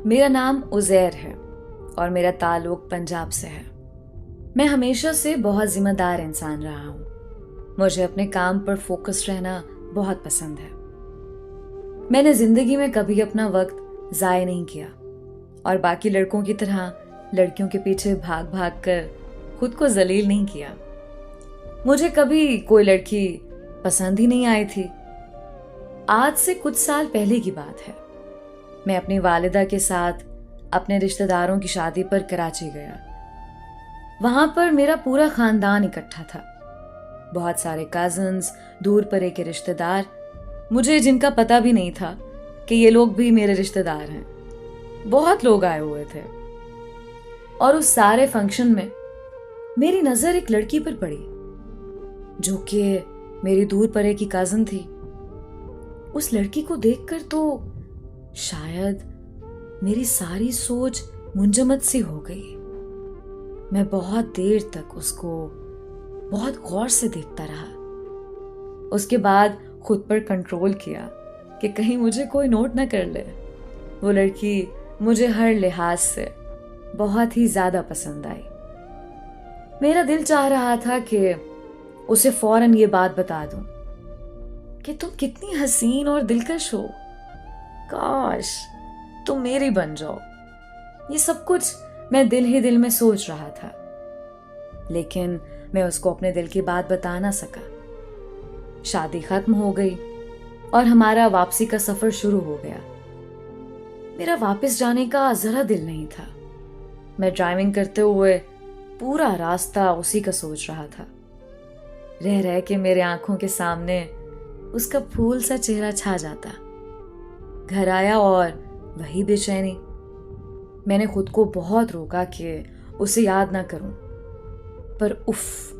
मेरा नाम उज़ैर है और मेरा ताल्लुक पंजाब से है। मैं हमेशा से बहुत जिम्मेदार इंसान रहा हूँ। मुझे अपने काम पर फोकस रहना बहुत पसंद है। मैंने जिंदगी में कभी अपना वक्त ज़ाय नहीं किया और बाकी लड़कों की तरह लड़कियों के पीछे भाग भाग कर खुद को जलील नहीं किया। मुझे कभी कोई लड़की पसंद ही नहीं आई थी। आज से कुछ साल पहले की बात है। मैं अपनी वालिदा के साथ अपने रिश्तेदारों की शादी पर कराची गया। वहां पर मेरा पूरा खानदान इकट्ठा था। बहुत सारे कजिन्स, दूर परे के रिश्तेदार, मुझे जिनका पता भी नहीं था कि ये लोग भी मेरे रिश्तेदार हैं। बहुत लोग आए हुए थे और उस सारे फंक्शन में मेरी नजर एक लड़की पर पड़ी जो कि मेरी दूर परे की कजिन थी। उस लड़की को देखकर तो शायद मेरी सारी सोच मुंजमद सी हो गई। मैं बहुत देर तक उसको बहुत गौर से देखता रहा। उसके बाद खुद पर कंट्रोल किया कि कहीं मुझे कोई नोट ना कर ले। वो लड़की मुझे हर लिहाज से बहुत ही ज्यादा पसंद आई। मेरा दिल चाह रहा था कि उसे फौरन ये बात बता दूं कि तुम कितनी हसीन और दिलकश हो, काश तुम मेरी बन जाओ। ये सब कुछ मैं दिल ही दिल में सोच रहा था, लेकिन मैं उसको अपने दिल की बात बता ना सका। शादी खत्म हो गई और हमारा वापसी का सफर शुरू हो गया। मेरा वापस जाने का जरा दिल नहीं था। मैं ड्राइविंग करते हुए पूरा रास्ता उसी का सोच रहा था। रह रह के मेरे आंखों के सामने उसका फूल सा चेहरा छा जाता। घर आया और वही बेचैनी। मैंने खुद को बहुत रोका कि उसे याद ना करूं, पर उफ,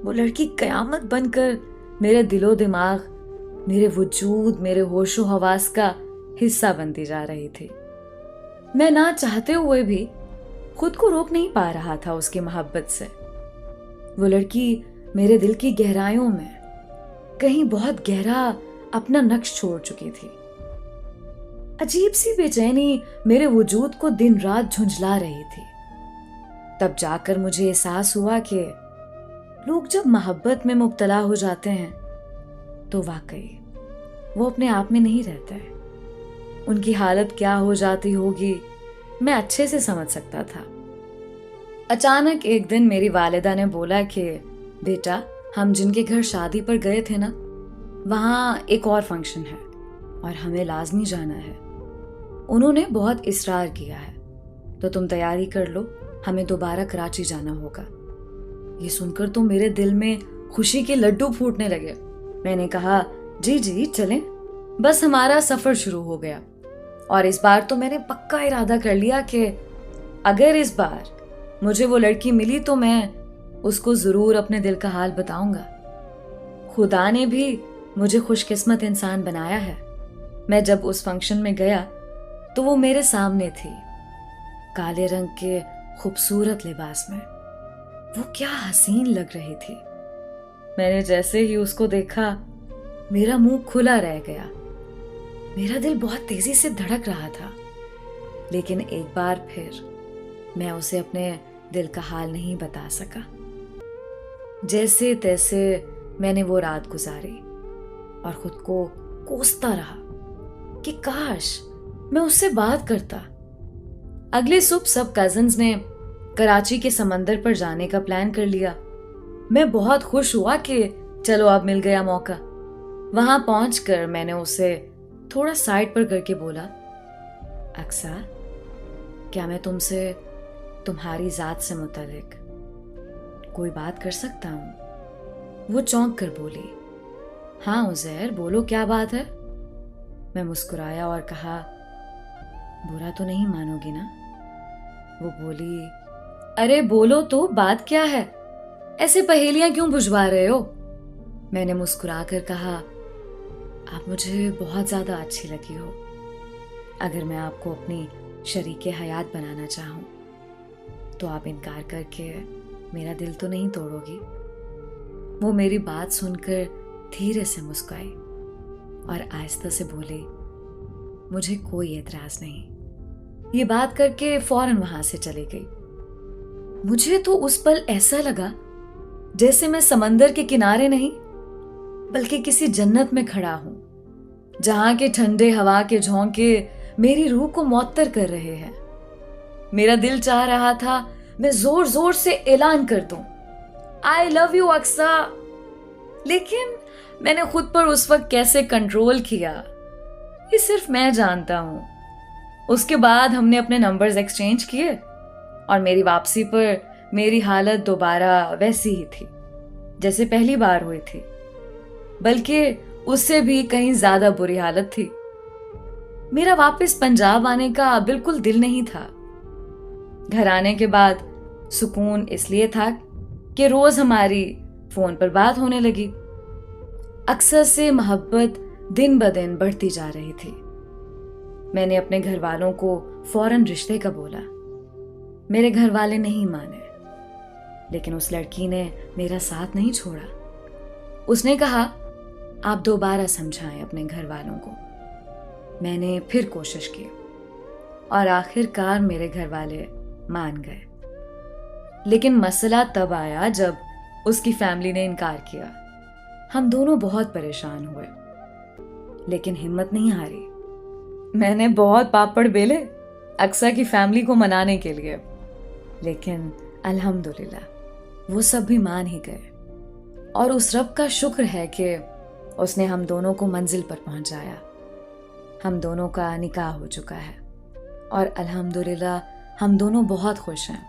वो लड़की कयामत बनकर मेरे दिलो दिमाग, मेरे वजूद, मेरे होशो हवास का हिस्सा बनती जा रही थी। मैं ना चाहते हुए भी खुद को रोक नहीं पा रहा था उसकी मोहब्बत से। वो लड़की मेरे दिल की गहराइयों में कहीं बहुत गहरा अपना नक्श छोड़ चुकी थी। अजीब सी बेचैनी मेरे वजूद को दिन रात झुंझला रही थी। तब जाकर मुझे एहसास हुआ कि लोग जब मोहब्बत में मुब्तला हो जाते हैं तो वाकई वो अपने आप में नहीं रहते। उनकी हालत क्या हो जाती होगी मैं अच्छे से समझ सकता था। अचानक एक दिन मेरी वालिदा ने बोला कि बेटा, हम जिनके घर शादी पर गए थे ना, वहां एक और फंक्शन है और हमें लाजमी जाना है। उन्होंने बहुत इसरार किया है, तो तुम तैयारी कर लो, हमें दोबारा कराची जाना होगा। ये सुनकर तो मेरे दिल में खुशी के लड्डू फूटने लगे। मैंने कहा, जी जी चलें। बस हमारा सफर शुरू हो गया और इस बार तो मैंने पक्का इरादा कर लिया कि अगर इस बार मुझे वो लड़की मिली तो मैं उसको जरूर अपने दिल का हाल बताऊंगा। खुदा ने भी मुझे खुशकिस्मत इंसान बनाया है। मैं जब उस फंक्शन में गया तो वो मेरे सामने थी, काले रंग के खूबसूरत लिबास में। वो क्या हसीन लग रही थी। मैंने जैसे ही उसको देखा मेरा मुंह खुला रह गया। मेरा दिल बहुत तेजी से धड़क रहा था, लेकिन एक बार फिर मैं उसे अपने दिल का हाल नहीं बता सका। जैसे तैसे मैंने वो रात गुजारी और खुद को कोसता रहा कि काश मैं उससे बात करता। अगले सुबह सब कजिन्स ने कराची के समंदर पर जाने का प्लान कर लिया। मैं बहुत खुश हुआ कि चलो अब मिल गया मौका। वहां पहुंचकर मैंने उसे थोड़ा साइड पर करके बोला, अक्सा, क्या मैं तुमसे तुम्हारी जात से मुतालिक कोई बात कर सकता हूं? वो चौंक कर बोली, हाँ उज़ैर, बोलो क्या बात है। मैं मुस्कुराया और कहा, बुरा तो नहीं मानोगी ना? वो बोली, अरे बोलो तो, बात क्या है? ऐसे पहेलियां क्यों बुझवा रहे हो? मैंने मुस्कुरा कर कहा, आप मुझे बहुत ज्यादा अच्छी लगी हो। अगर मैं आपको अपनी शरीके हयात बनाना चाहूं तो आप इनकार करके मेरा दिल तो नहीं तोड़ोगी? वो मेरी बात सुनकर धीरे से मुस्कुराई और आहिस्ता से बोली, मुझे कोई एतराज नहीं, ये बात करके फौरन वहां से चली गई। मुझे तो उस पल ऐसा लगा जैसे मैं समंदर के किनारे नहीं बल्कि किसी जन्नत में खड़ा हूं, जहां के ठंडे हवा के झोंके मेरी रूह को मुअत्तर कर रहे हैं। मेरा दिल चाह रहा था मैं जोर जोर से ऐलान कर दूं, आई लव यू अक्सा, लेकिन मैंने खुद पर उस वक्त कैसे कंट्रोल किया ये सिर्फ मैं जानता हूं। उसके बाद हमने अपने नंबर्स एक्सचेंज किए और मेरी वापसी पर मेरी हालत दोबारा वैसी ही थी जैसे पहली बार हुई थी, बल्कि उससे भी कहीं ज्यादा बुरी हालत थी। मेरा वापस पंजाब आने का बिल्कुल दिल नहीं था। घर आने के बाद सुकून इसलिए था कि रोज हमारी फोन पर बात होने लगी। अक्सर से मोहब्बत दिन ब दिन बढ़ती जा रही थी। मैंने अपने घर वालों को फौरन रिश्ते का बोला। मेरे घर वाले नहीं माने, लेकिन उस लड़की ने मेरा साथ नहीं छोड़ा। उसने कहा, आप दोबारा समझाएं अपने घर वालों को। मैंने फिर कोशिश की और आखिरकार मेरे घर वाले मान गए। लेकिन मसला तब आया जब उसकी फैमिली ने इनकार किया। हम दोनों बहुत परेशान हुए, लेकिन हिम्मत नहीं हारी। मैंने बहुत पापड़ बेले अक्सा की फैमिली को मनाने के लिए, लेकिन अल्हम्दुलिल्लाह वो सब भी मान ही गए। और उस रब का शुक्र है कि उसने हम दोनों को मंजिल पर पहुंचाया। हम दोनों का निकाह हो चुका है और अल्हम्दुलिल्लाह हम दोनों बहुत खुश हैं।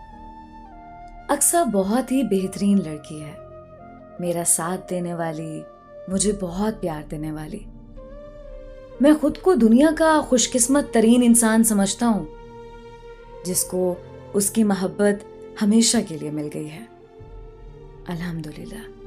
अक्सा बहुत ही बेहतरीन लड़की है, मेरा साथ देने वाली, मुझे बहुत प्यार देने वाली। मैं खुद को दुनिया का खुशकिस्मत तरीन इंसान समझता हूं जिसको उसकी मोहब्बत हमेशा के लिए मिल गई है। अल्हम्दुलिल्लाह।